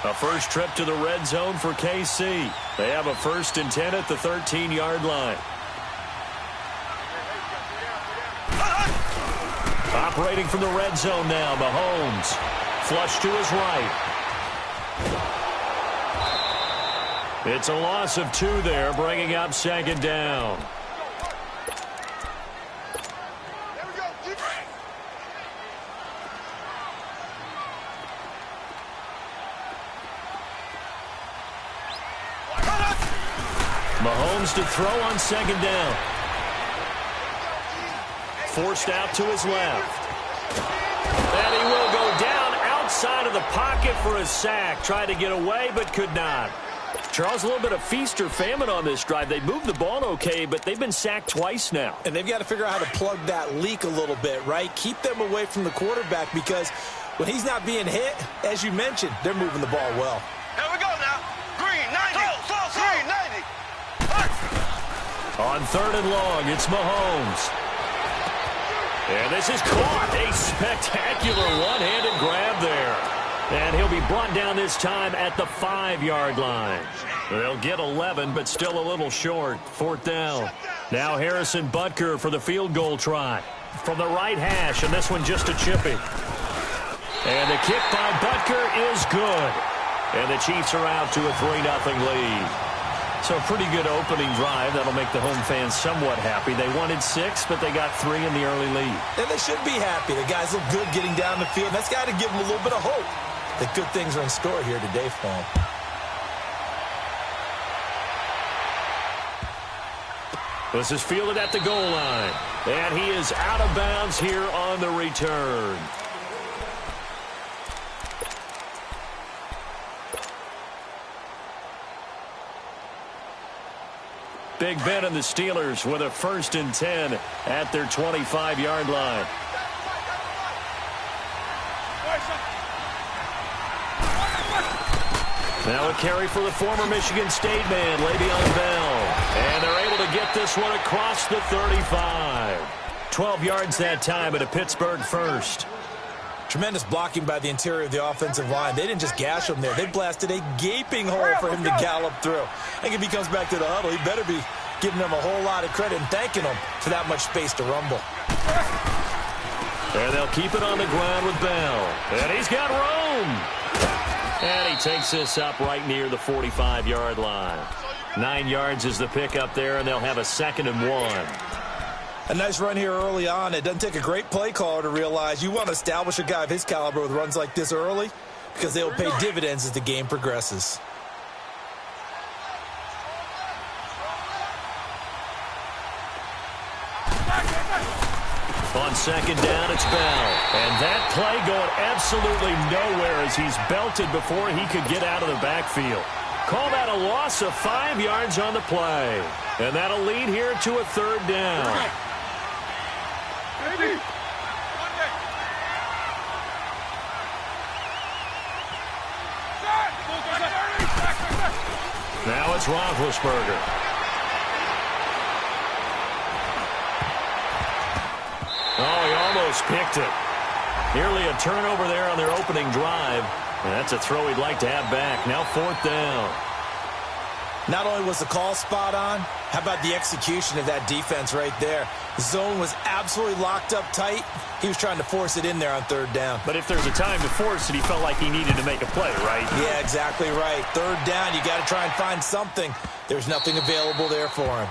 A first trip to the red zone for KC. They have a 1st and 10 at the 13-yard line. Operating from the red zone now, Mahomes. Flush to his right. It's a loss of 2 there, bringing up 2nd down. Mahomes to throw on 2nd down. Forced out to his left. And he will go down outside of the pocket for a sack. Tried to get away, but could not. Charles, a little bit of feast or famine on this drive. They moved the ball okay, but they've been sacked twice now. And they've got to figure out how to plug that leak a little bit, right? Keep them away from the quarterback, because when he's not being hit, as you mentioned, they're moving the ball well. Here we go now. Green, 90. Green, 90. On 3rd and long, it's Mahomes. And this is caught. A spectacular one-handed grab there. And he'll be brought down this time at the 5-yard line. They'll get 11, but still a little short. 4th down. Now Harrison Butker for the field goal try. From the right hash, and this one just a chippy. And the kick by Butker is good. And the Chiefs are out to a 3-0 lead. So a pretty good opening drive. That'll make the home fans somewhat happy. They wanted 6, but they got 3 in the early lead. And they should be happy. The guys look good getting down the field. That's got to give them a little bit of hope that good things are in store here today for them. This is fielded at the goal line. And he is out of bounds here on the return. Big Ben and the Steelers with a 1st and 10 at their 25-yard line. Now a carry for the former Michigan State man, Le'Veon Bell. And they're able to get this one across the 35. 12 yards that time at a Pittsburgh 1st. Tremendous blocking by the interior of the offensive line. They didn't just gash him there. They blasted a gaping hole for him to gallop through. I think if he comes back to the huddle, he better be giving them a whole lot of credit and thanking them for that much space to rumble. And they'll keep it on the ground with Bell. And he's got room. And he takes this up right near the 45-yard line. 9 yards is the pickup there, and they'll have a 2nd and 1. A nice run here early on. It doesn't take a great play caller to realize you want to establish a guy of his caliber with runs like this early, because they will pay dividends as the game progresses. On 2nd down, it's Bell. And that play going absolutely nowhere as he's belted before he could get out of the backfield. Call that a loss of 5 yards on the play. And that'll lead here to a 3rd down. Now it's Roethlisberger. Oh, he almost picked it. Nearly a turnover there on their opening drive. And that's a throw he'd like to have back. Now 4th down. Not only was the call spot on, how about the execution of that defense right there? The zone was absolutely locked up tight. He was trying to force it in there on 3rd down. But if there's a time to force it, he felt like he needed to make a play, right? Yeah, exactly right. 3rd down, you got to try and find something. There's nothing available there for him.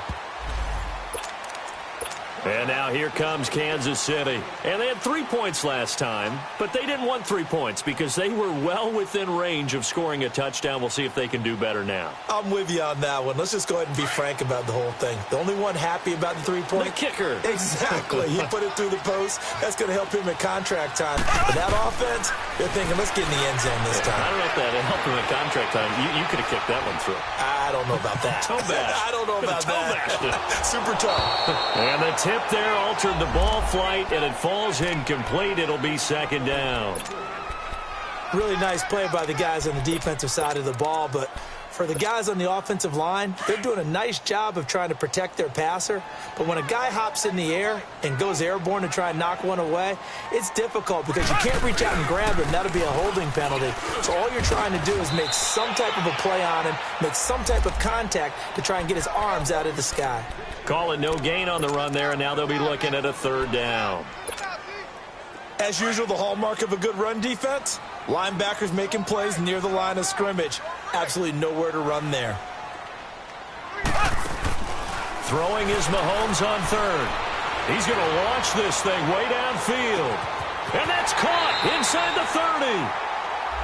And now here comes Kansas City. And they had 3 points last time, but they didn't want 3 points because they were well within range of scoring a touchdown. We'll see if they can do better now. I'm with you on that one. Let's just go ahead and be frank about the whole thing. The only one happy about the 3-point? The kicker. Exactly. He put it through the post. That's going to help him at contract time. But that offense, they're thinking, let's get in the end zone this time. I don't know if that helped him at contract time. You could have kicked that one through. I don't know about that. Toe bash. I don't know about that. Super tough. And the tip there altered the ball flight, and it falls incomplete. It'll be 2nd down. Really nice play by the guys on the defensive side of the ball, but For the guys on the offensive line, they're doing a nice job of trying to protect their passer. But when a guy hops in the air and goes airborne to try and knock one away, it's difficult because you can't reach out and grab him. That'll be a holding penalty. So all you're trying to do is make some type of a play on him, make some type of contact to try and get his arms out of the sky. Call it no gain on the run there, and now they'll be looking at a third down. As usual, the hallmark of a good run defense, linebackers making plays near the line of scrimmage. Absolutely nowhere to run there. Throwing is Mahomes on third. He's going to launch this thing way downfield. And that's caught inside the 30.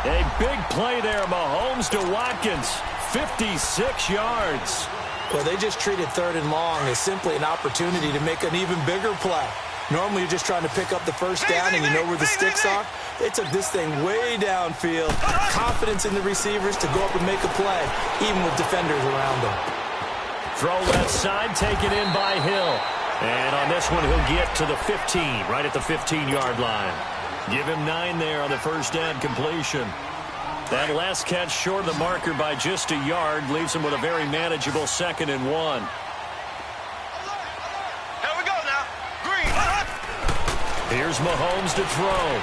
A big play there, Mahomes to Watkins. 56 yards. Well, they just treated third and long as simply an opportunity to make an even bigger play. Normally, you're just trying to pick up the first down and you know where the sticks are. They took this thing way downfield. Confidence in the receivers to go up and make a play, even with defenders around them. Throw left side, taken in by Hill. And on this one, he'll get to the 15, right at the 15-yard line. Give him 9 there on the first down completion. That last catch short of the marker by just a yard leaves him with a very manageable 2nd and 1. Here's Mahomes to throw.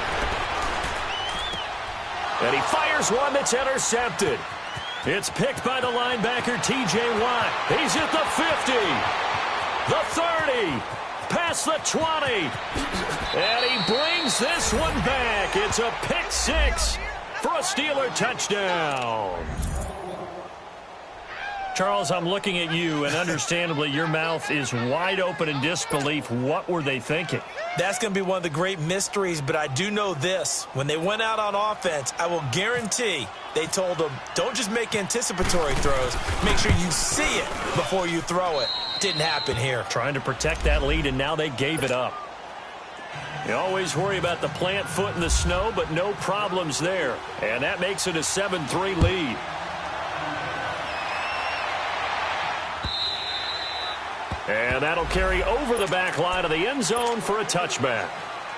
And he fires one that's intercepted. It's picked by the linebacker, T.J. Watt. He's at the 50, the 30, past the 20. And he brings this one back. It's a pick 6 for a Steeler touchdown. Charles, I'm looking at you, and understandably, your mouth is wide open in disbelief. What were they thinking? That's going to be one of the great mysteries, but I do know this. When they went out on offense, I will guarantee they told them, don't just make anticipatory throws. Make sure you see it before you throw it. Didn't happen here. Trying to protect that lead, and now they gave it up. You always worry about the plant foot in the snow, but no problems there. And that makes it a 7-3 lead. And that'll carry over the back line of the end zone for a touchback.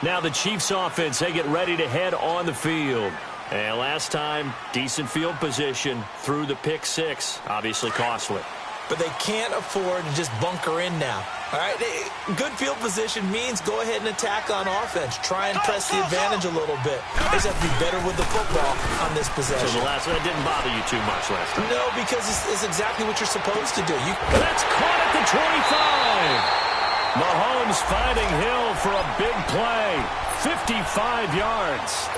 Now the Chiefs offense, they get ready to head on the field. And last time, decent field position through the pick 6. Obviously costly. But they can't afford to just bunker in now. All right, good field position means go ahead and attack on offense. Try and press the advantage a little bit. They just have to be better with the football on this possession. So the last one didn't bother you too much last time? No, because it's exactly what you're supposed to do. That's caught at the 25. Mahomes finding Hill for a big play. 55 yards.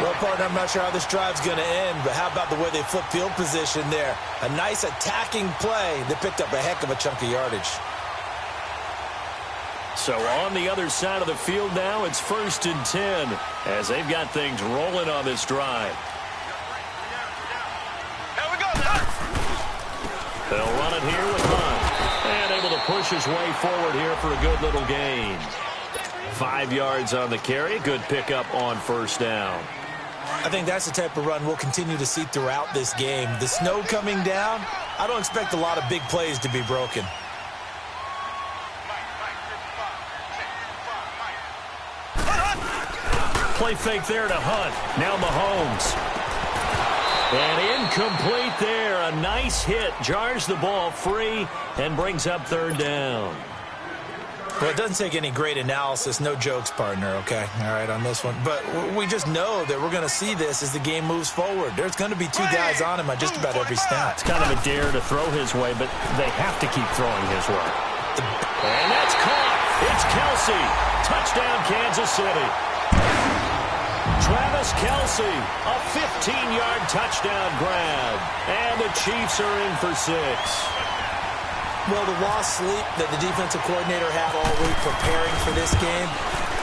Well, partner, I'm not sure how this drive's going to end, but how about the way they flip field position there? A nice attacking play. They picked up a heck of a chunk of yardage. So on the other side of the field now, it's 1st and 10 as they've got things rolling on this drive. Here we go now. They'll run it here with Hunt. And able to push his way forward here for a good little gain. 5 yards on the carry. Good pickup on first down. I think that's the type of run we'll continue to see throughout this game. The snow coming down, I don't expect a lot of big plays to be broken. Play fake there to Hunt. Now Mahomes. And incomplete there. A nice hit. Jars the ball free and brings up third down. Well, it doesn't take any great analysis. No jokes, partner, okay? All right, on this one. But we just know that we're going to see this as the game moves forward. There's going to be 2 guys on him on just about every snap. It's kind of a dare to throw his way, but they have to keep throwing his way. And that's caught. It's Kelsey. Touchdown, Kansas City. Travis Kelsey, a 15-yard touchdown grab. And the Chiefs are in for 6. Well, the lost sleep that the defensive coordinator had all week preparing for this game,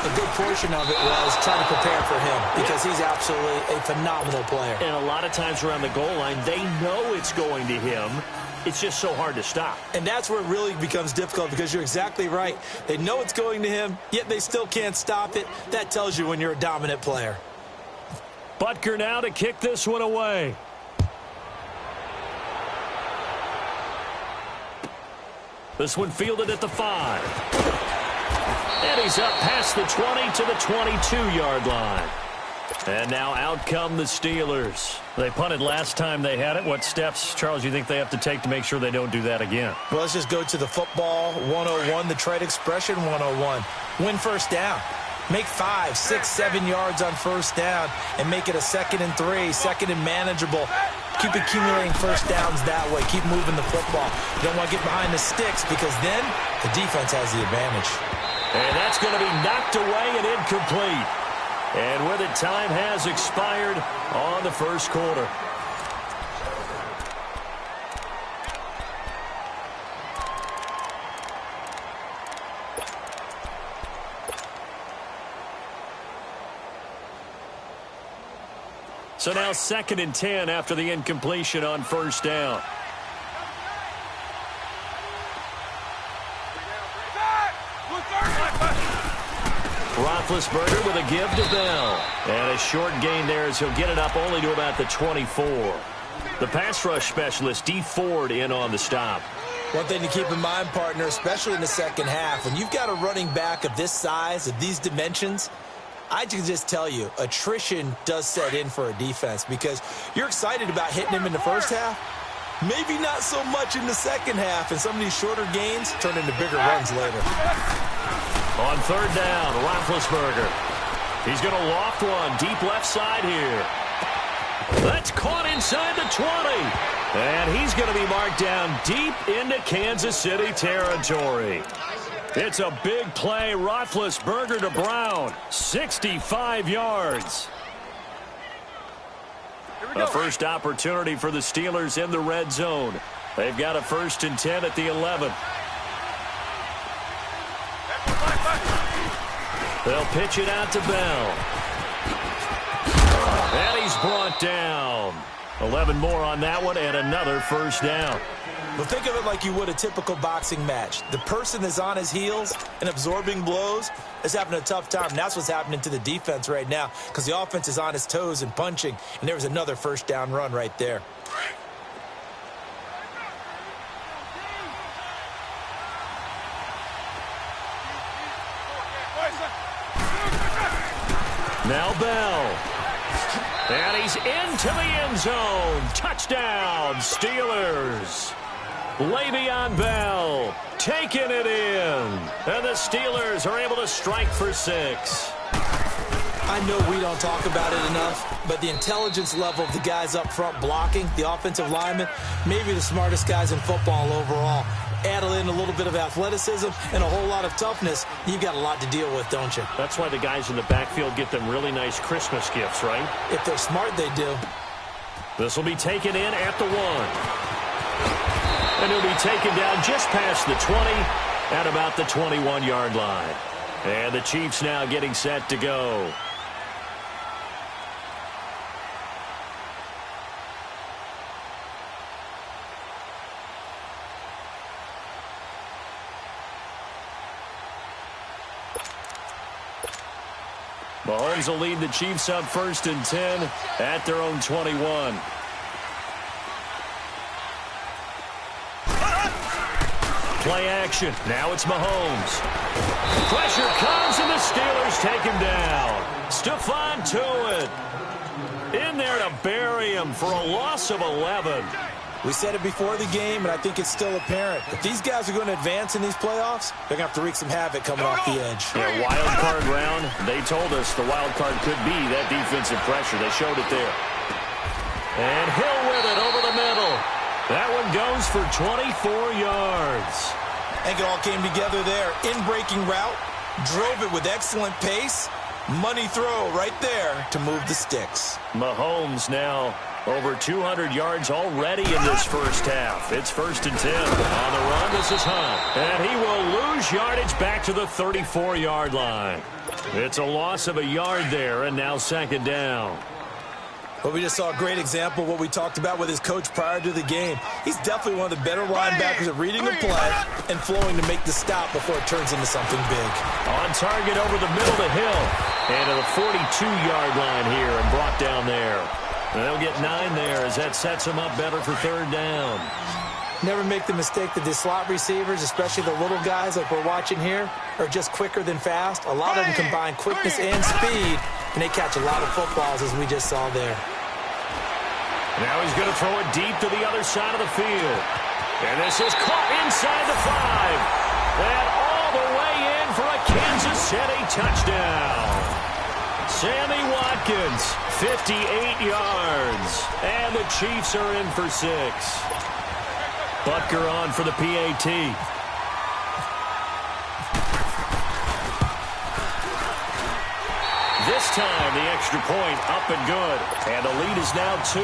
a good portion of it was trying to prepare for him because he's absolutely a phenomenal player. And a lot of times around the goal line, they know it's going to him. It's just so hard to stop. And that's where it really becomes difficult because you're exactly right. They know it's going to him, yet they still can't stop it. That tells you when you're a dominant player. Butker now to kick this one away. This one fielded at the 5. And he's up past the 20 to the 22-yard line. And now out come the Steelers. They punted last time they had it. What steps, Charles, you think they have to take to make sure they don't do that again? Well, let's just go to the football 101, the trade expression 101. Win first down. Make 5, 6, 7 yards on first down and make it a 2nd and 3, 2nd and manageable. Keep accumulating first downs that way. Keep moving the football. You don't want to get behind the sticks because then the defense has the advantage. And that's going to be knocked away and incomplete. And with it, time has expired on the first quarter. So now 2nd and 10 after the incompletion on first down. Roethlisberger with a give to Bell. And a short gain there as he'll get it up only to about the 24. The pass rush specialist, D. Ford, in on the stop. One thing to keep in mind, partner, especially in the second half, when you've got a running back of this size, of these dimensions, I can just tell you, attrition does set in for a defense because you're excited about hitting him in the first half. Maybe not so much in the second half, and some of these shorter gains turn into bigger runs later. On third down, Roethlisberger. He's going to loft one deep left side here. That's caught inside the 20. And he's going to be marked down deep into Kansas City territory. It's a big play. Roethlisberger to Brown. 65 yards. A first opportunity for the Steelers in the red zone. They've got a 1st and 10 at the 11. They'll pitch it out to Bell. And he's brought down. 11 more on that one and another first down. Well, think of it like you would a typical boxing match. The person that's on his heels and absorbing blows is having a tough time. And that's what's happening to the defense right now because the offense is on his toes and punching. And there was another first down run right there. Now Bell. And he's into the end zone. Touchdown, Steelers. Le'Veon Bell taking it in. And the Steelers are able to strike for 6. I know we don't talk about it enough, but the intelligence level of the guys up front blocking, the offensive linemen, maybe the smartest guys in football overall. Add in a little bit of athleticism and a whole lot of toughness, you've got a lot to deal with, don't you? That's why the guys in the backfield get them really nice Christmas gifts, right? If they're smart, they do. This will be taken in at the 1. And he'll be taken down just past the 20 at about the 21-yard line. And the Chiefs now getting set to go. Mahomes will lead the Chiefs up 1st and 10 at their own 21. Play action. Now it's Mahomes. Pressure comes and the Steelers take him down. Stephon Tuitt in there to bury him for a loss of 11. We said it before the game, and I think it's still apparent. If these guys are going to advance in these playoffs, they're going to have to wreak some havoc coming off the edge. Yeah, wild card round. They told us the wild card could be that defensive pressure. They showed it there. And Hill with it over the middle. That one goes for 24 yards. I think it all came together there. In-breaking route, drove it with excellent pace. Money throw right there to move the sticks. Mahomes now over 200 yards already in this first half. It's 1st and 10. On the run, this is Hunt. And he will lose yardage back to the 34-yard line. It's a loss of a yard there, and now 2nd down. Well, we just saw a great example of what we talked about with his coach prior to the game. He's definitely one of the better linebackers at reading the play and flowing to make the stop before it turns into something big. On target over the middle to Hill. And to the 42-yard line here and brought down there. And they'll get 9 there as that sets them up better for 3rd down. Never make the mistake that the slot receivers, especially the little guys like we're watching here, are just quicker than fast. A lot of them combine quickness and speed to and they catch a lot of footballs, as we just saw there. Now he's going to throw it deep to the other side of the field. And this is caught inside the 5. And all the way in for a Kansas City touchdown. Sammy Watkins, 58 yards. And the Chiefs are in for 6. Butker on for the PAT. This time, the extra point up and good. And the lead is now 2.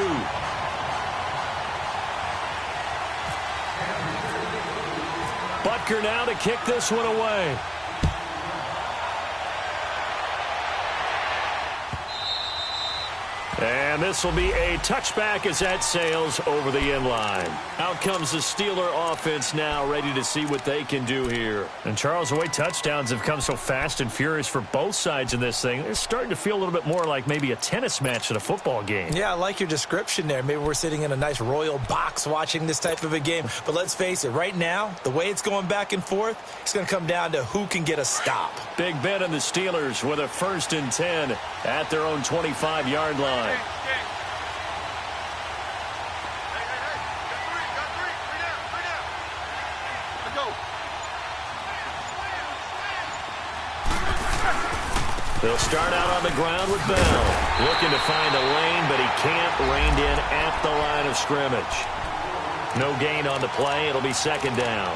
Butker now to kick this one away. And this will be a touchback as that sails over the end line. Out comes the Steeler offense now, ready to see what they can do here. And Charles, the way touchdowns have come so fast and furious for both sides in this thing, it's starting to feel a little bit more like maybe a tennis match than a football game. Yeah, I like your description there. Maybe we're sitting in a nice royal box watching this type of a game. But let's face it, right now, the way it's going back and forth, it's going to come down to who can get a stop. Big Ben and the Steelers with a 1st and 10 at their own 25-yard line. They'll start out on the ground with Bell. Looking to find a lane, but he can't. Reined in at the line of scrimmage. No gain on the play. It'll be 2nd down.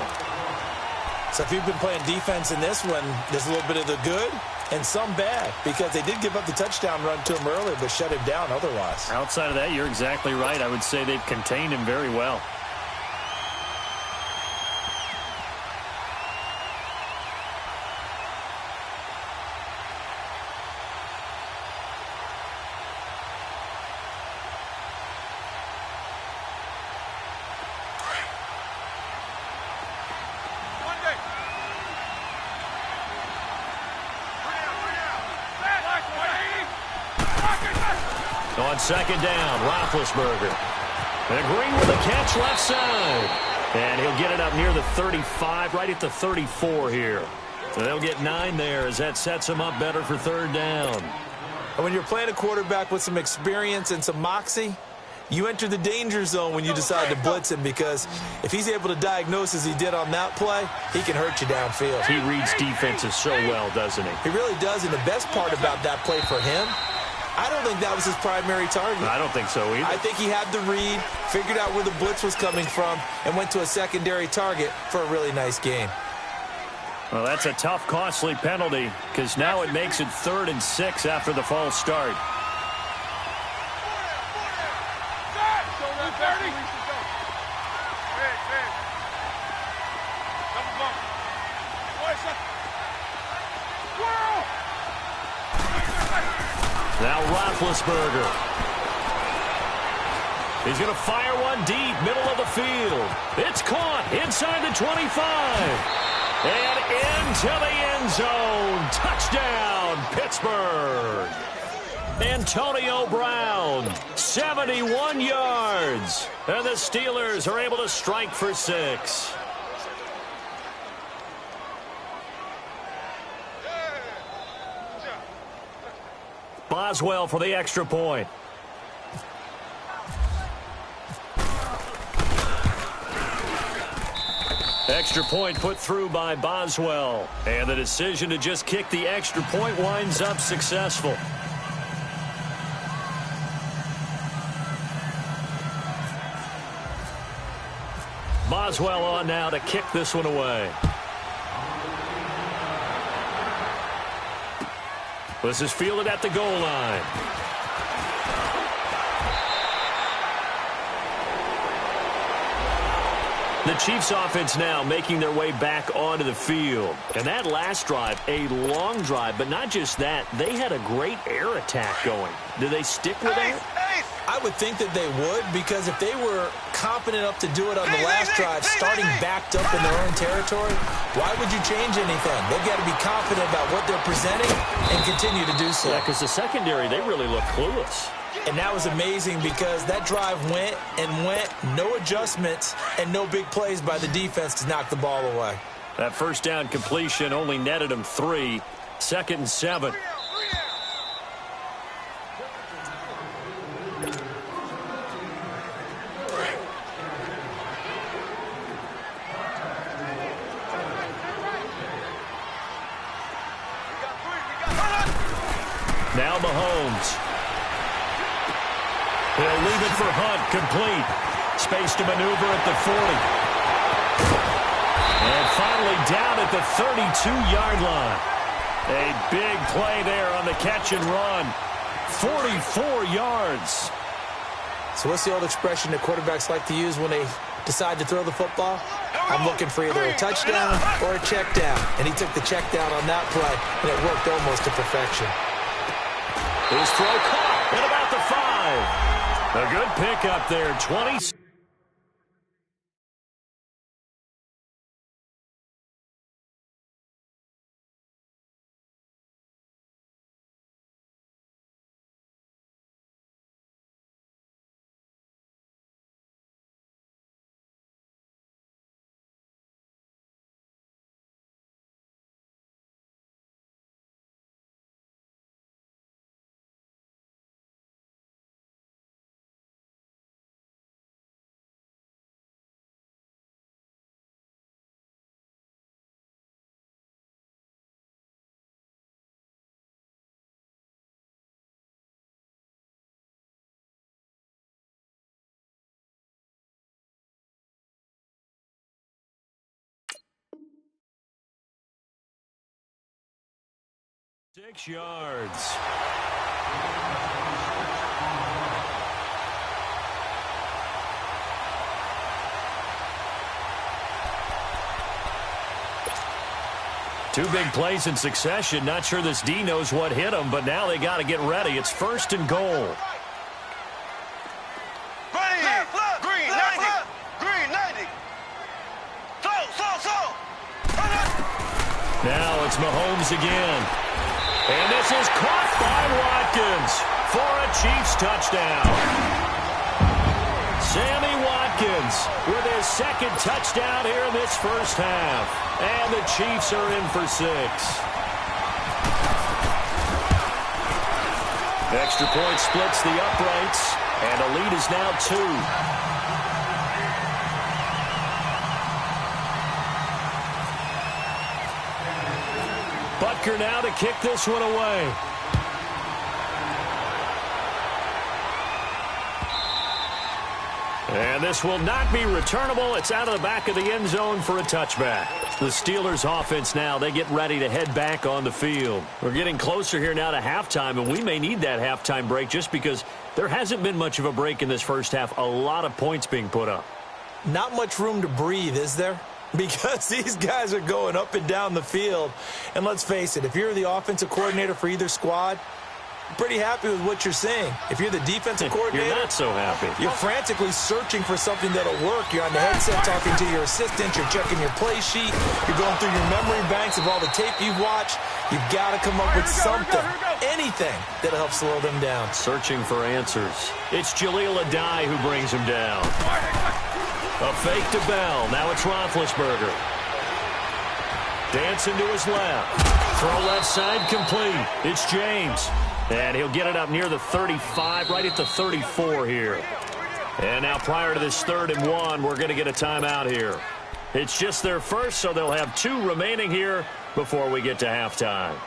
So if you've been playing defense in this one, there's a little bit of the good and some bad, because they did give up the touchdown run to him earlier, but shut him down otherwise. Outside of that, you're exactly right. I would say they've contained him very well. On 2nd down, Roethlisberger. And Green with a catch left side. And he'll get it up near the 35, right at the 34 here. So they'll get 9 there as that sets him up better for 3rd down. And when you're playing a quarterback with some experience and some moxie, you enter the danger zone when you decide to blitz him, because if he's able to diagnose as he did on that play, he can hurt you downfield. He reads defenses so well, doesn't he? He really does, and the best part about that play for him, I don't think that was his primary target. I don't think so either. I think he had the read, figured out where the blitz was coming from, and went to a secondary target for a really nice gain. Well, that's a tough, costly penalty, because now it makes it 3rd and 6 after the false start. Now Roethlisberger. He's going to fire one deep, middle of the field. It's caught inside the 25. And into the end zone. Touchdown, Pittsburgh. Antonio Brown, 71 yards. And the Steelers are able to strike for 6. Boswell for the extra point. Extra point put through by Boswell. And the decision to just kick the extra point winds up successful. Boswell on now to kick this one away. This is fielded at the goal line. The Chiefs offense now making their way back onto the field. And that last drive, a long drive, but not just that, they had a great air attack going. Do they stick with that? I would think that they would, because if they were confident enough to do it on the last drive, starting backed up in their own territory, why would you change anything? They've got to be confident about what they're presenting and continue to do so. Yeah, because the secondary, they really look clueless. And that was amazing, because that drive went and went, no adjustments and no big plays by the defense to knock the ball away. That 1st down completion only netted them 3. 2nd and 7. Now Mahomes. He'll leave it for Hunt, complete. Space to maneuver at the 40. And finally down at the 32-yard line. A big play there on the catch and run. 44 yards. So what's the old expression that quarterbacks like to use when they decide to throw the football? I'm looking for either a touchdown or a check down. And he took the check down on that play, and it worked almost to perfection. His throw caught at about the 5. A good pickup there, 20. Six yards. Two big plays in succession. Not sure this D knows what hit him, but now they got to get ready. It's 1st and goal. Green 90. Green 90. So. Now it's Mahomes again. And this is caught by Watkins for a Chiefs touchdown. Sammy Watkins with his second touchdown here in this first half. And the Chiefs are in for 6. Extra point splits the uprights, and the lead is now 2. Butker now to kick this one away. And this will not be returnable. It's out of the back of the end zone for a touchback. The Steelers offense now, they get ready to head back on the field. We're getting closer here now to halftime, and we may need that halftime break just because there hasn't been much of a break in this first half. A lot of points being put up. Not much room to breathe, is there? Because these guys are going up and down the field. And let's face it, if you're the offensive coordinator for either squad, you're pretty happy with what you're seeing. If you're the defensive coordinator, you're not so happy. You're frantically searching for something that'll work. You're on the headset talking to your assistant. You're checking your play sheet. You're going through your memory banks of all the tape you've watched. You've got to come up with something, anything that'll help slow them down. Searching for answers. It's Jaleel Adai who brings him down. A fake to Bell. Now it's Roethlisberger. Dancing to his left. Throw left side complete. It's James. And he'll get it up near the 35, right at the 34 here. And now prior to this 3rd and 1, we're going to get a timeout here. It's just their first, so they'll have 2 remaining here before we get to halftime.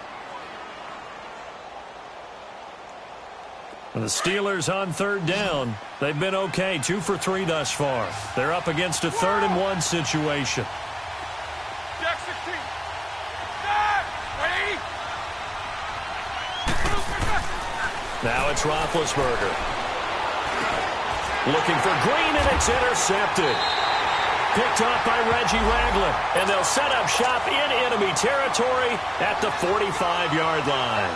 The Steelers on 3rd down. They've been okay, 2 for 3 thus far. They're up against a 3rd and 1 situation. Now it's Roethlisberger. Looking for Green, and it's intercepted. Picked off by Reggie Ragland. And they'll set up shop in enemy territory at the 45-yard line.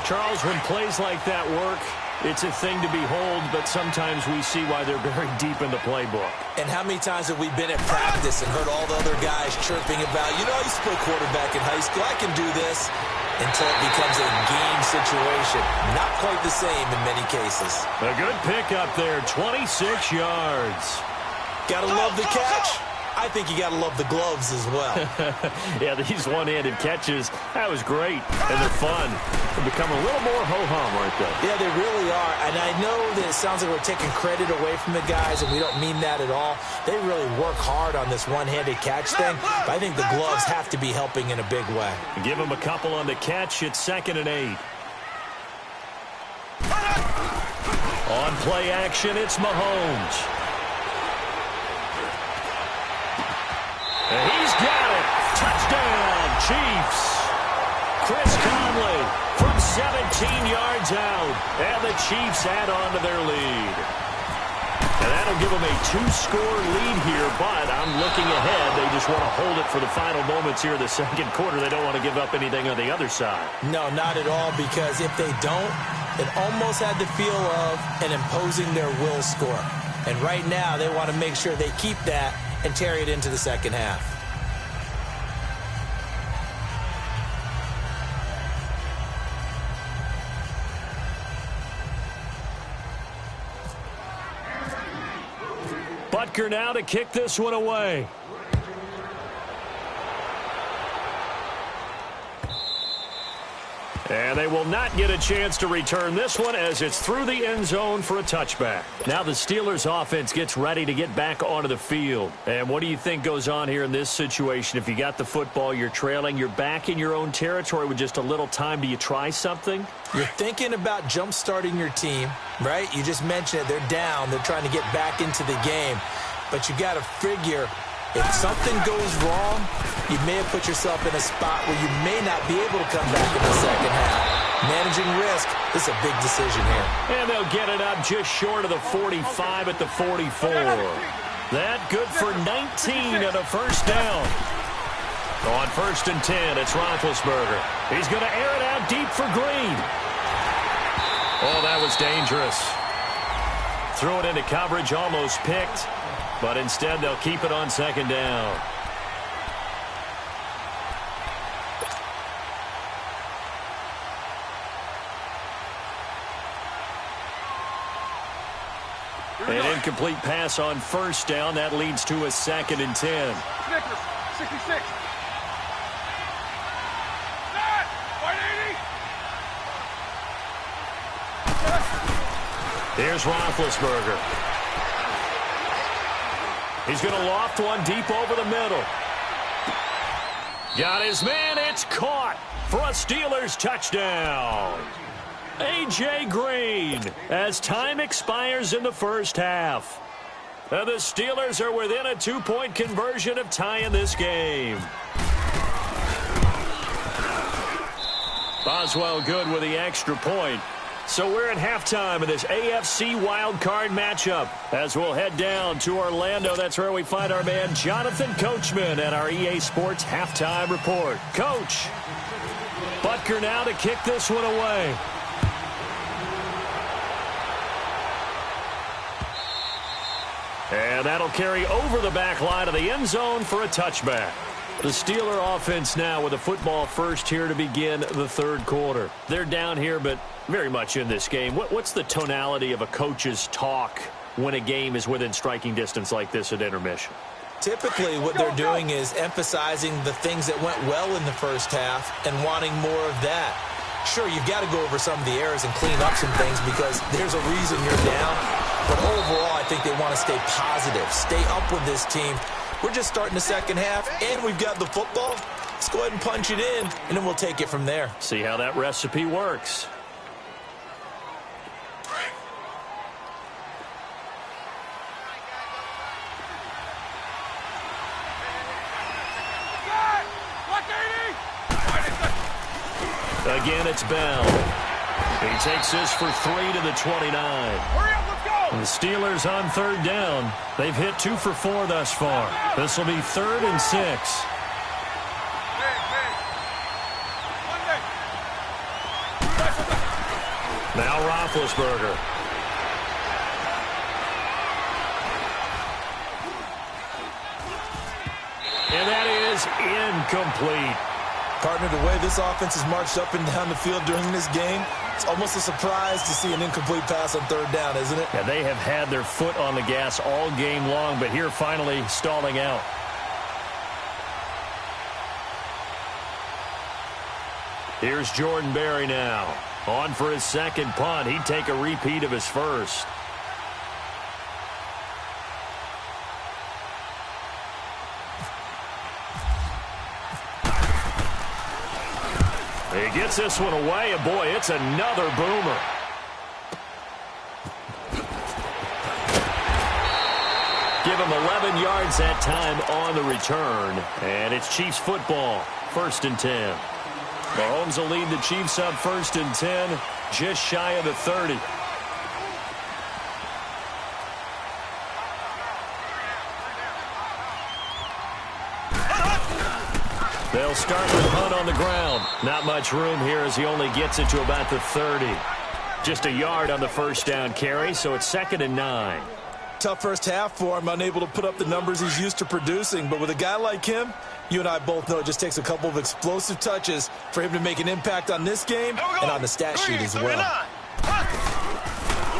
Charles, when plays like that work, it's a thing to behold, but sometimes we see why they're very deep in the playbook. And how many times have we been at practice and heard all the other guys chirping about, you know, I used to play quarterback in high school, I can do this, until it becomes a game situation. Not quite the same in many cases. A good pickup there, 26 yards. Gotta love the catch. I think you got to love the gloves as well. Yeah, these one-handed catches, that was great, and they're fun. They become a little more ho-hum, aren't they? Yeah, they really are, and I know that it sounds like we're taking credit away from the guys, and we don't mean that at all. They really work hard on this one-handed catch thing, but I think the gloves have to be helping in a big way. Give them a couple on the catch. It's 2nd and 8. On play action, it's Mahomes. And he's got it. Touchdown, Chiefs. Chris Conley from 17 yards out. And the Chiefs add on to their lead. And that'll give them a 2-score lead here, but I'm looking ahead. They just want to hold it for the final moments here in the second quarter. They don't want to give up anything on the other side. No, not at all, because if they don't, it almost had the feel of an imposing their will score. And right now, they want to make sure they keep that and carry it into the second half. Butker now to kick this one away. And they will not get a chance to return this one as it's through the end zone for a touchback. Now the Steelers offense gets ready to get back onto the field. And what do you think goes on here in this situation? If you got the football, you're trailing, you're back in your own territory with just a little time. Do you try something? You're thinking about jump-starting your team, right? You just mentioned it. They're down. They're trying to get back into the game. But you got to figure, if something goes wrong, you may have put yourself in a spot where you may not be able to come back in the second half. Managing risk is a big decision here. And they'll get it up just short of the 45 at the 44. That good for 19 and a first down. On 1st and 10, it's Roethlisberger. He's going to air it out deep for Green. Oh, that was dangerous. Threw it into coverage, almost picked. But instead, they'll keep it on 2nd down. An incomplete pass on 1st down. That leads to a 2nd and 10. 66. Here's Roethlisberger. He's going to loft one deep over the middle. Got his man. It's caught for a Steelers touchdown. A.J. Green as time expires in the first half. And the Steelers are within a 2-point conversion of tying this game. Boswell good with the extra point. So we're at halftime of this AFC wildcard matchup. As we'll head down to Orlando, that's where we find our man Jonathan Coachman at our EA Sports Halftime Report. Coach, Butker now to kick this one away. And that'll carry over the back line of the end zone for a touchback. The Steeler offense now with a football first here to begin the third quarter. They're down here, but very much in this game. What's the tonality of a coach's talk when a game is within striking distance like this at intermission? Typically, what they're doing is emphasizing the things that went well in the first half and wanting more of that. Sure, you've got to go over some of the errors and clean up some things because there's a reason you're down. But overall, I think they want to stay positive, stay up with this team. We're just starting the second half, and we've got the football. Let's go ahead and punch it in, and then we'll take it from there. See how that recipe works. Again, it's Bell. He takes this for 3 to the 29. Hurry up, let's go! And the Steelers on 3rd down. They've hit 2 for 4 thus far. This will be 3rd and 6. Now Roethlisberger. And that is incomplete. Partner, the way this offense has marched up and down the field during this game, it's almost a surprise to see an incomplete pass on 3rd down, isn't it? Yeah, they have had their foot on the gas all game long, but here finally stalling out. Here's Jordan Berry now. On for his 2nd punt. He'd take a repeat of his first. He gets this one away, and boy, it's another boomer. give him 11 yards that time on the return. And it's Chiefs football, 1st and 10. Mahomes will lead the Chiefs up 1st and 10, just shy of the 30. They'll start with punt on the ground. Not much room here as he only gets it to about the 30. Just a yard on the first down carry, so it's 2nd and 9. Tough first half for him, unable to put up the numbers he's used to producing. But with a guy like him, you and I both know it just takes a couple of explosive touches for him to make an impact on this game and on the stat sheet as well.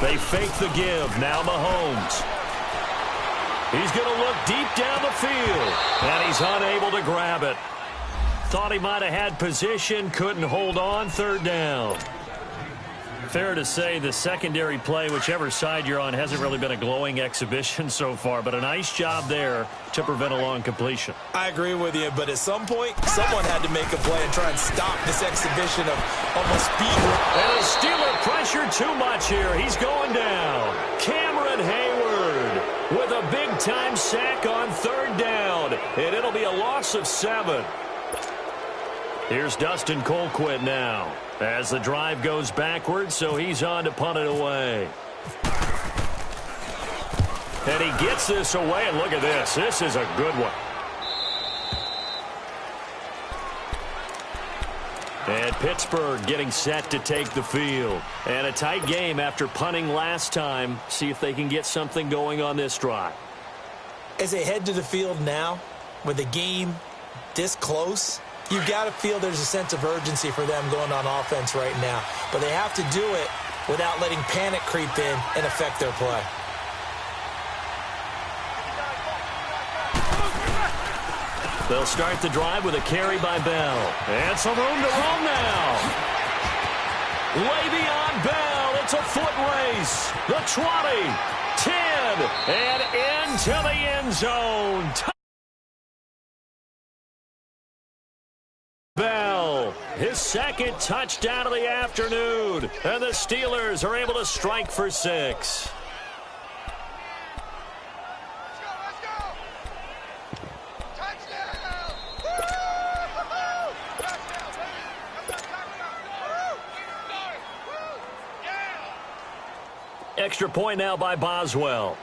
They fake the give. Now Mahomes. He's going to look deep down the field, and he's unable to grab it. Thought he might have had position, couldn't hold on, 3rd down. Fair to say the secondary play, whichever side you're on, hasn't really been a glowing exhibition so far, but a nice job there to prevent a long completion. I agree with you, but at some point, someone had to make a play and try and stop this exhibition of almost speed. And the Steeler pressure too much here. He's going down. Cameron Hayward with a big-time sack on 3rd down, and it'll be a loss of 7. Here's Dustin Colquitt now as the drive goes backwards, so he's on to punt it away. And he gets this away, and look at this. This is a good one. And Pittsburgh getting set to take the field. And a tight game after punting last time. See if they can get something going on this drive. As they head to the field now, with the game this close, you've got to feel there's a sense of urgency for them going on offense right now. But they have to do it without letting panic creep in and affect their play. They'll start the drive with a carry by Bell. And some room to roam now. Way beyond Bell. It's a foot race. The 20, 10, and into the end zone. Bell, his 2nd touchdown of the afternoon. And the Steelers are able to strike for 6. Extra point now by Boswell.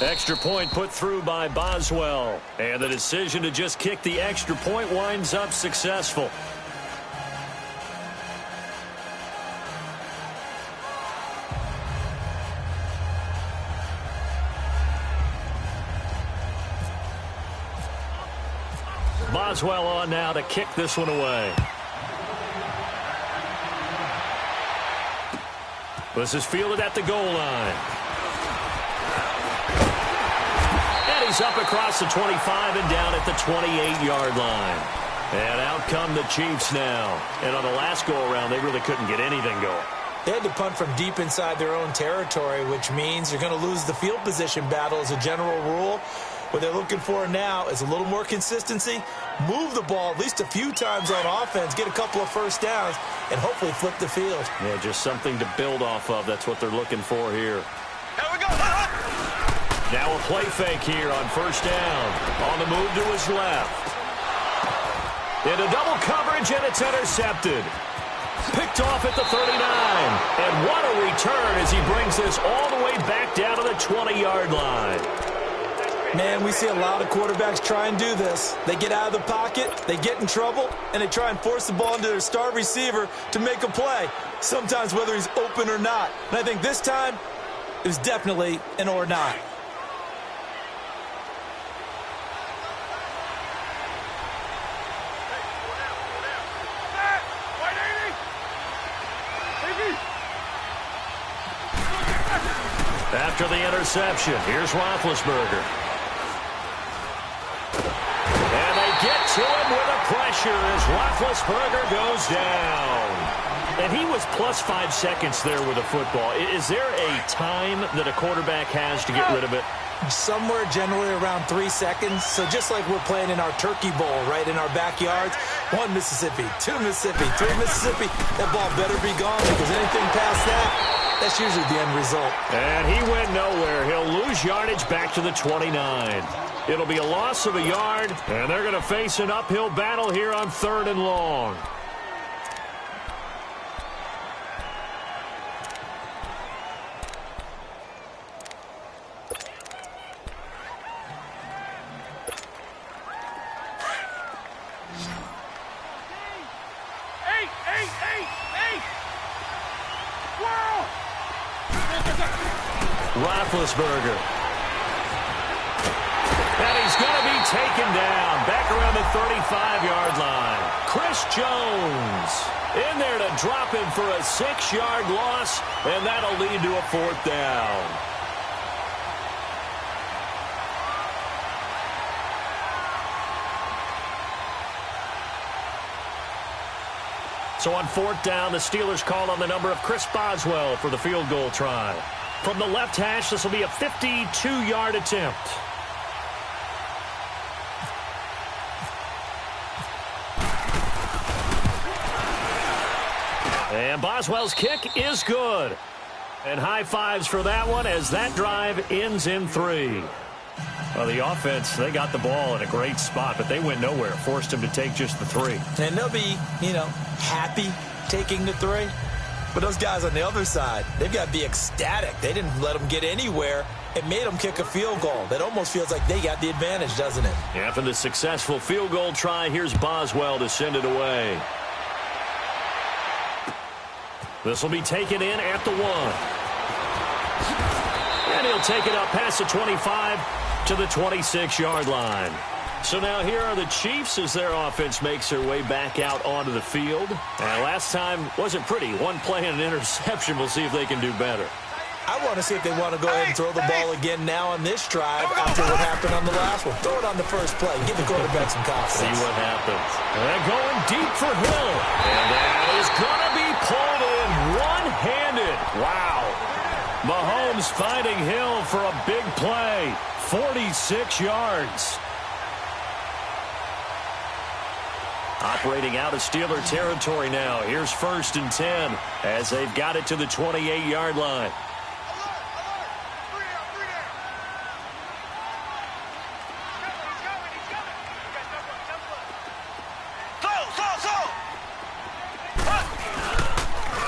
Extra point put through by Boswell. And the decision to just kick the extra point winds up successful. Boswell on now to kick this one away. This is fielded at the goal line. And he's up across the 25 and down at the 28-yard line. And out come the Chiefs now. And on the last go-around, they really couldn't get anything going. They had to punt from deep inside their own territory, which means you're going to lose the field position battle as a general rule. What they're looking for now is a little more consistency, move the ball at least a few times on offense, get a couple of first downs, and hopefully flip the field. Yeah, just something to build off of. That's what they're looking for here. Here we go. Now a play fake here on 1st down. On the move to his left. Into double coverage, and it's intercepted. Picked off at the 39. And what a return as he brings this all the way back down to the 20-yard line. Man, we see a lot of quarterbacks try and do this. They get out of the pocket, they get in trouble, and they try and force the ball into their star receiver to make a play, sometimes whether he's open or not. And I think this time, it was definitely an or not. After the interception, here's Roethlisberger. And they get to him with a pressure as Roethlisberger goes down. And he was plus 5 seconds there with the football. Is there a time that a quarterback has to get rid of it? Somewhere generally around 3 seconds. So just like we're playing in our turkey bowl, right, in our backyards, 1 Mississippi, 2 Mississippi, 3 Mississippi, that ball better be gone because anything past that, that's usually the end result. And he went nowhere. He'll lose yardage back to the 29. It'll be a loss of a yard, and they're going to face an uphill battle here on 3rd and long. Roethlisberger. And he's going to be taken down back around the 35-yard line. Chris Jones in there to drop him for a 6-yard loss, and that'll lead to a 4th down. So on 4th down, the Steelers call on the number of Chris Boswell for the field goal try. From the left hash, this will be a 52-yard attempt. And Boswell's kick is good. And high fives for that one as that drive ends in 3. Well, the offense, they got the ball in a great spot, but they went nowhere. Forced him to take just the 3. And they'll be, happy taking the 3. But those guys on the other side, they've got to be ecstatic. They didn't let them get anywhere. It made them kick a field goal. That almost feels like they got the advantage, doesn't it? After the successful field goal try, here's Boswell to send it away. This will be taken in at the 1. And he'll take it up past the 25 to the 26-yard line. So now here are the Chiefs as their offense makes their way back out onto the field. And last time wasn't pretty. 1 play and an interception. We'll see if they can do better. I want to see if they want to go ahead and throw the ball again now on this drive after what happened on the last one. Throw it on the first play. Give the quarterback some confidence. See what happens. And going deep for Hill. And that is going to be pulled in one-handed. Wow. Mahomes finding Hill for a big play. 46 yards. Operating out of Steeler territory now. Here's 1st and 10 as they've got it to the 28-yard line.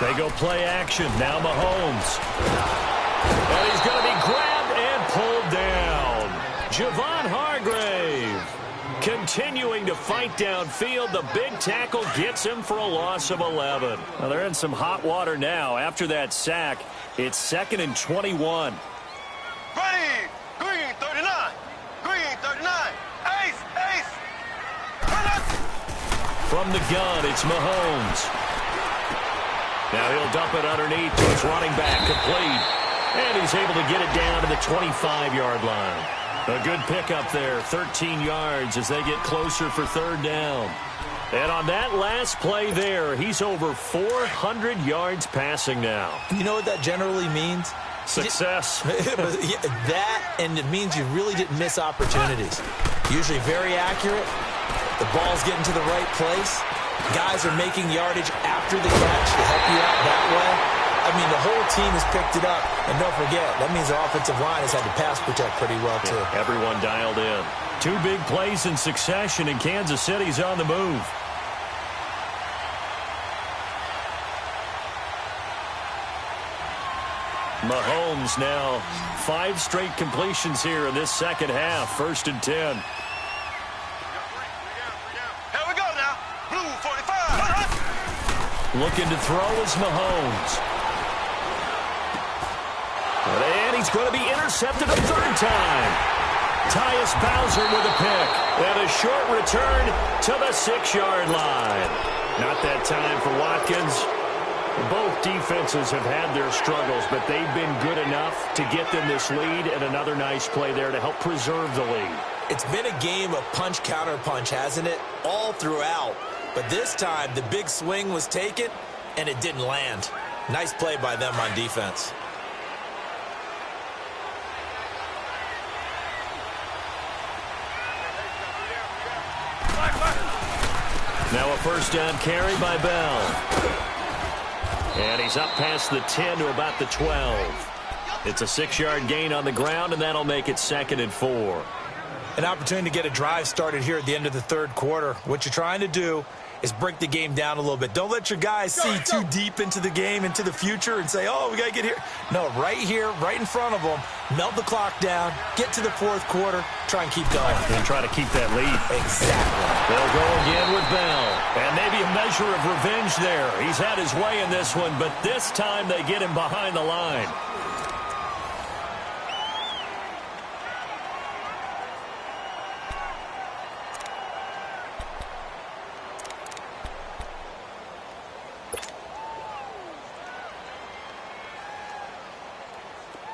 They go play action. Now Mahomes. And he's going to be grabbed and pulled down. Javon Hargrave continuing to fight downfield. The big tackle gets him for a loss of 11. Well, they're in some hot water now. After that sack, it's 2nd and 21. Ready. Green 39. Green 39. Ace. Ace. From the gun, it's Mahomes. Now he'll dump it underneath to his running back, complete. And he's able to get it down to the 25-yard line. A good pickup there, 13 yards as they get closer for 3rd down. And on that last play there, he's over 400 yards passing now. You know what that generally means? Success. That, and it means you really didn't miss opportunities. Usually very accurate. The ball's getting to the right place. Guys are making yardage after the catch to help you out that way. I mean, the whole team has picked it up. And don't forget, that means the offensive line has had to pass protect pretty well, too. Yeah, everyone dialed in. 2 big plays in succession, and Kansas City's on the move. Mahomes now 5 straight completions here in this second half. 1st and 10. Looking to throw is Mahomes. And he's going to be intercepted a 3rd time. Tyus Bowser with a pick. And a short return to the 6-yard line. Not that time for Watkins. Both defenses have had their struggles, but they've been good enough to get them this lead, and another nice play there to help preserve the lead. It's been a game of punch-counter-punch, hasn't it? All throughout. But this time, the big swing was taken, and it didn't land. Nice play by them on defense. Now a first down carry by Bell. And he's up past the 10 to about the 12. It's a 6-yard gain on the ground, and that'll make it 2nd and 4. An opportunity to get a drive started here at the end of the third quarter. What you're trying to do is break the game down a little bit. Don't let your guys see too deep into the game, into the future, and say, oh, we got to get here. No, right here, right in front of them, melt the clock down, get to the fourth quarter, try and keep going. And try to keep that lead. Exactly. They'll go again with Bell. And maybe a measure of revenge there. He's had his way in this one, but this time they get him behind the line.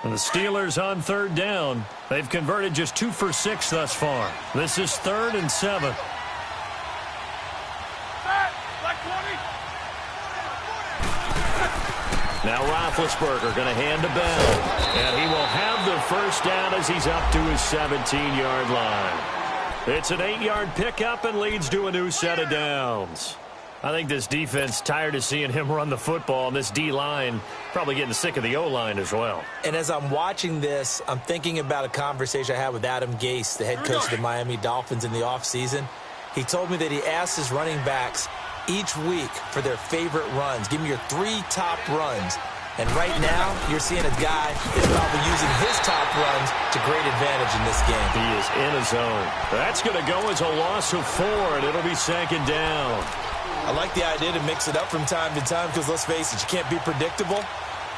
And the Steelers on third down. They've converted just 2 for 6 thus far. This is 3rd and 7. Now Roethlisberger going to hand to Bell. And he will have the first down as he's up to his 17-yard line. It's an 8-yard pickup and leads to a new set of downs. I think this defense tired of seeing him run the football, and this D-line probably getting sick of the O-line as well. And as I'm watching this, I'm thinking about a conversation I had with Adam Gase, the head coach of the Miami Dolphins, in the offseason. He told me that he asked his running backs each week for their favorite runs. Give me your 3 top runs. And right now, you're seeing a guy that's probably using his top runs to great advantage in this game. He is in a zone. That's going to go as a loss of 4, and it'll be 2nd down. I like the idea to mix it up from time to time because, let's face it, you can't be predictable.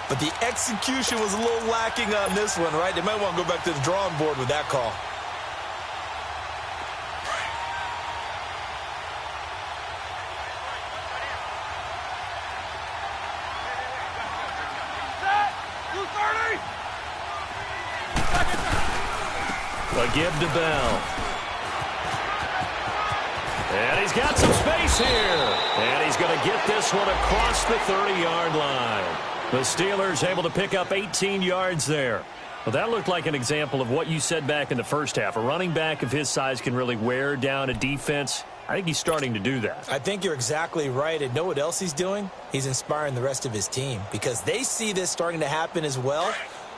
But the execution was a little lacking on this one, right? They might want to go back to the drawing board with that call. A give to Bell. And he's got some space here. And he's going to get this one across the 30-yard line. The Steelers able to pick up 18 yards there. Well, that looked like an example of what you said back in the first half. A running back of his size can really wear down a defense. I think he's starting to do that. I think you're exactly right. And know what else he's doing? He's inspiring the rest of his team because they see this starting to happen as well.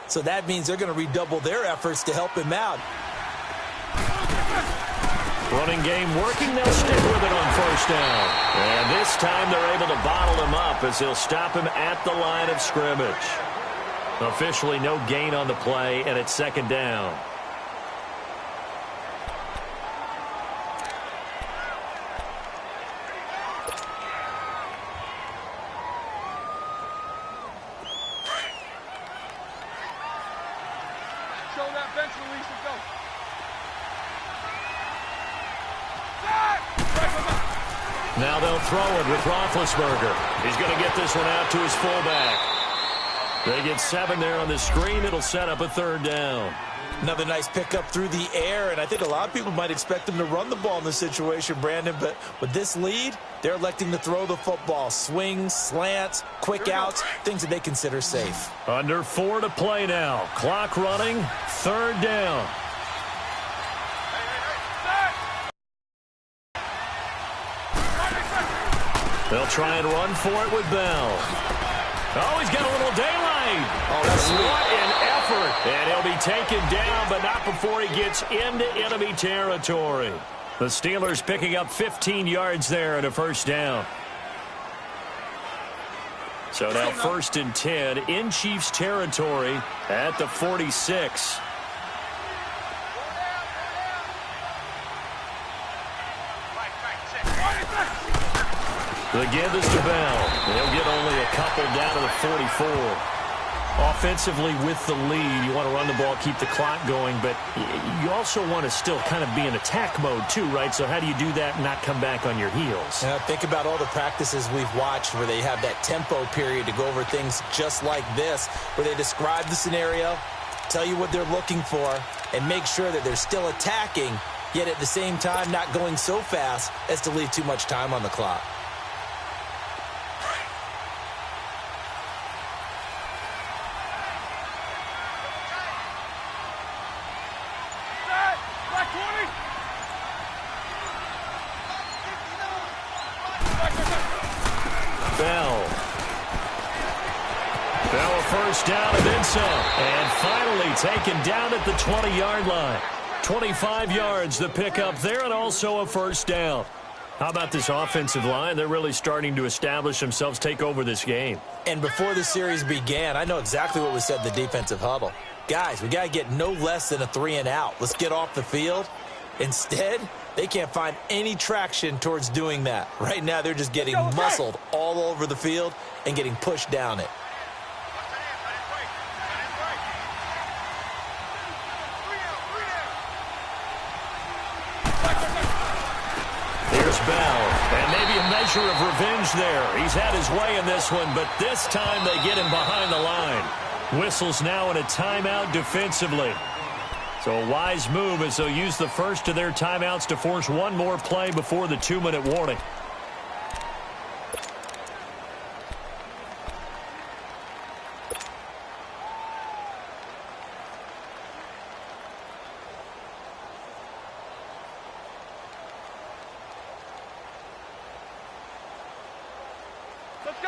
So that means they're going to redouble their efforts to help him out. Running game working. They'll stick with it on first down. And this time they're able to bottle him up as they'll stop him at the line of scrimmage. Officially no gain on the play, and it's 2nd down. Show that bench release and go. Now they'll throw it with Roethlisberger. He's going to get this one out to his fullback. They get 7 there on the screen. It'll set up a 3rd down. Another nice pickup through the air, and I think a lot of people might expect them to run the ball in this situation, Brandon, but with this lead, they're electing to throw the football. Swings, slants, quick outs, things that they consider safe. Under 4 to play now. Clock running, 3rd down. They'll try and run for it with Bell. Oh, he's got a little daylight. Oh, that's sweet. What an effort. And he'll be taken down, but not before he gets into enemy territory. The Steelers picking up 15 yards there and a first down. So now 1st and 10 in Chiefs territory at the 46. The give is to Bell. They'll get only a couple down to the 44. Offensively with the lead, you want to run the ball, keep the clock going, but you also want to still kind of be in attack mode too, right? So how do you do that and not come back on your heels? Think about all the practices we've watched where they have that tempo period to go over things just like this, where they describe the scenario, tell you what they're looking for, and make sure that they're still attacking, yet at the same time not going so fast as to leave too much time on the clock. Bell. Bell a first down and then some. And finally taken down at the 20-yard line. 25 yards the pickup there, and also a first down. How about this offensive line? They're really starting to establish themselves, take over this game. And before the series began, I know exactly what was said in the defensive huddle. Guys, we got to get no less than a 3-and-out. Let's get off the field. Instead, they can't find any traction towards doing that. Right now, they're just getting muscled all over the field and getting pushed down it. Bell, and maybe a measure of revenge there. He's had his way in this one, but this time they get him behind the line. Whistles now in a timeout defensively. So a wise move as they'll use the first of their timeouts to force one more play before the 2-minute warning.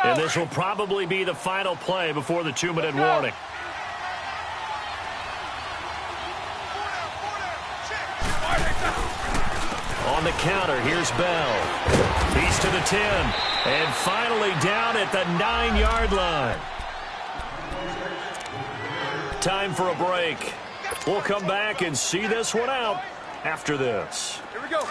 And this will probably be the final play before the 2-minute warning. On the counter, here's Bell. He's to the 10. And finally down at the 9-yard line. Time for a break. We'll come back and see this one out after this. Here we go.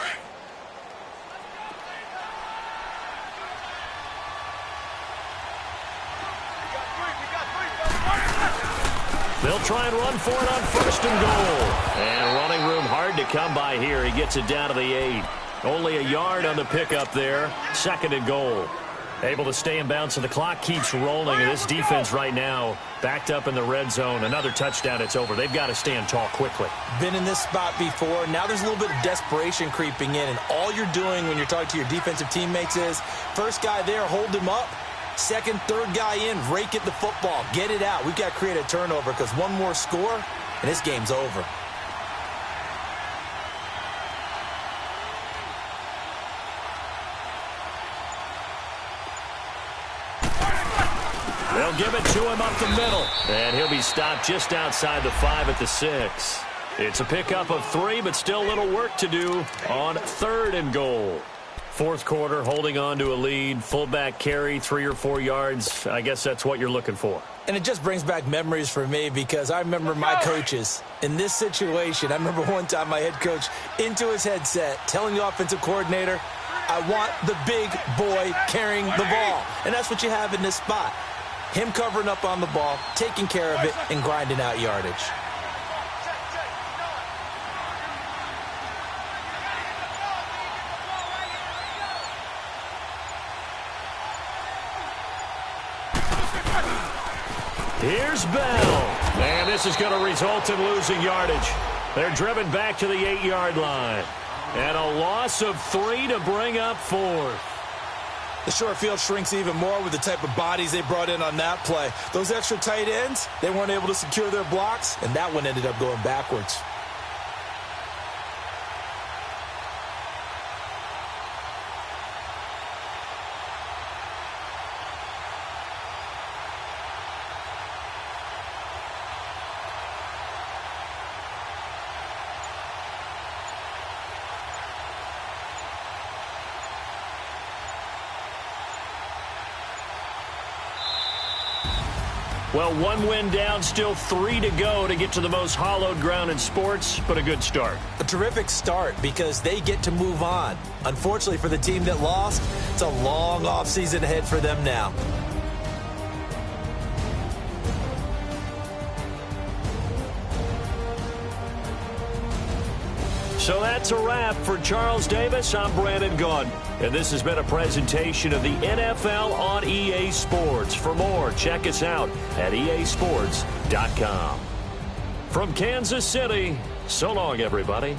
They'll try and run for it on first and goal. And running room hard to come by here. He gets it down to the 8. Only a yard on the pickup there. Second and goal. Able to stay in bounds, so the clock keeps rolling. And this defense right now backed up in the red zone. Another touchdown, it's over. They've got to stand tall quickly. Been in this spot before. Now there's a little bit of desperation creeping in. And all you're doing when you're talking to your defensive teammates is, first guy there, hold him up. Second, third guy in, rake at the football. Get it out. We've got to create a turnover because one more score, and this game's over. They'll give it to him up the middle. And he'll be stopped just outside the 5 at the 6. It's a pickup of 3, but still a little work to do on third and goal. Fourth quarter, holding on to a lead, fullback carry, 3 or 4 yards. I guess that's what you're looking for. And it just brings back memories for me because I remember my coaches in this situation. I remember one time my head coach into his headset telling the offensive coordinator, I want the big boy carrying the ball. And that's what you have in this spot. Him covering up on the ball, taking care of it, and grinding out yardage. Here's Bell. And this is going to result in losing yardage. They're driven back to the 8-yard line. And a loss of 3 to bring up 4. The short field shrinks even more with the type of bodies they brought in on that play. Those extra tight ends, they weren't able to secure their blocks, and that one ended up going backwards. Well, 1 win down, still 3 to go to get to the most hallowed ground in sports, but a good start. A terrific start because they get to move on. Unfortunately for the team that lost, it's a long offseason ahead for them now. So that's a wrap for Charles Davis. I'm Brandon Gaudin, and this has been a presentation of the NFL on EA Sports. For more, check us out at easports.com. From Kansas City, so long, everybody.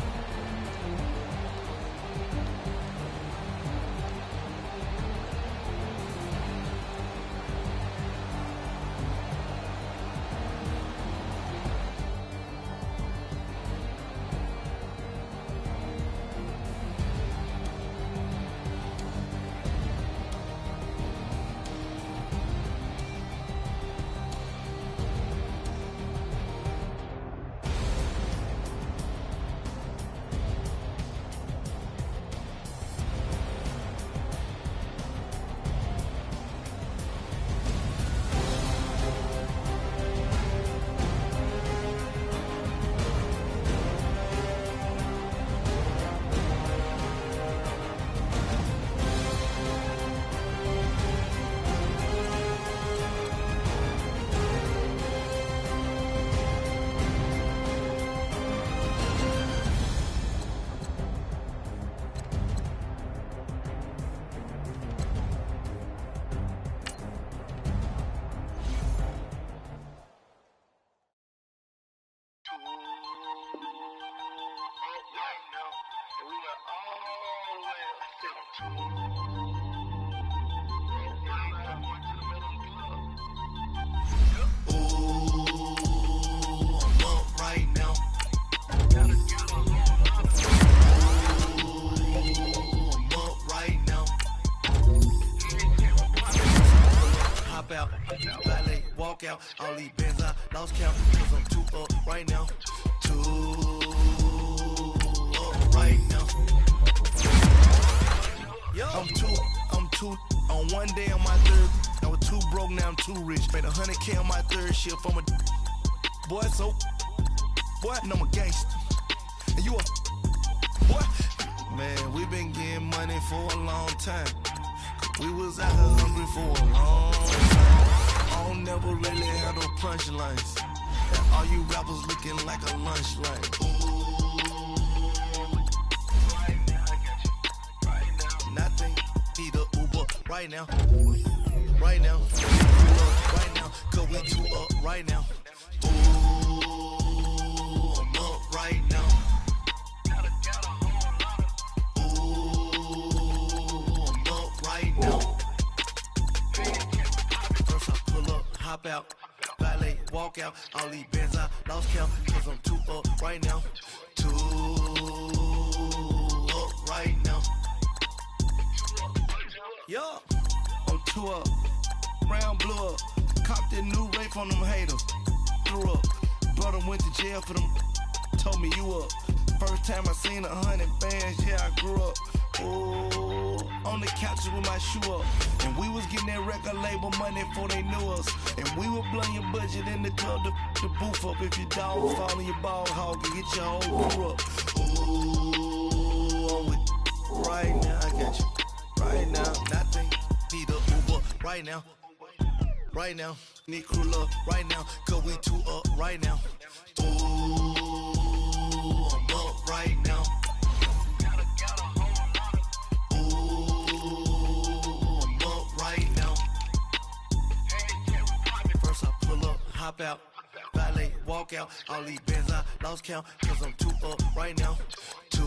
Valet, walk out, all these bands I lost count, cause I'm too up right now. Too up right now. I'm too, on one day on my third, I was too broke, now I'm too rich. Made 100K on my third shift, I'm a boy, so, boy, and I'm a gangster. And you a, boy, man, we been getting money for a long time. We was out here hungry for a long time. I don't never really have no punchlines. All you rappers looking like a lunch line. Right now, I got you. Right now. Nothing, need a Uber right now. Right now. Right now. Cause we too up right now. Ooh, I'm up right now. First I pull up, hop out, valet, walk out, all these bands I lost count, cause I'm too up right now, too up right now. Yo, I'm too up, round blew up, copped that new rape on them haters, threw up, brother went to jail for them, told me you up. First time I seen 100 bands, yeah, I grew up. Ooh, on the couches with my shoe up. And we was getting that record label money before they knew us. And we were blowing your budget in the club to the booth up. If your dog fall in your ball hog and get your whole crew up. Ooh, I'm with right now, I got you. Right now, nothing, need a Uber right now. Right now, need crew up right now. Cause we too up right now. Ooh, I'm up right now. Hop out, valet, walk out, all these bands I lost count, cause I'm too up right now, too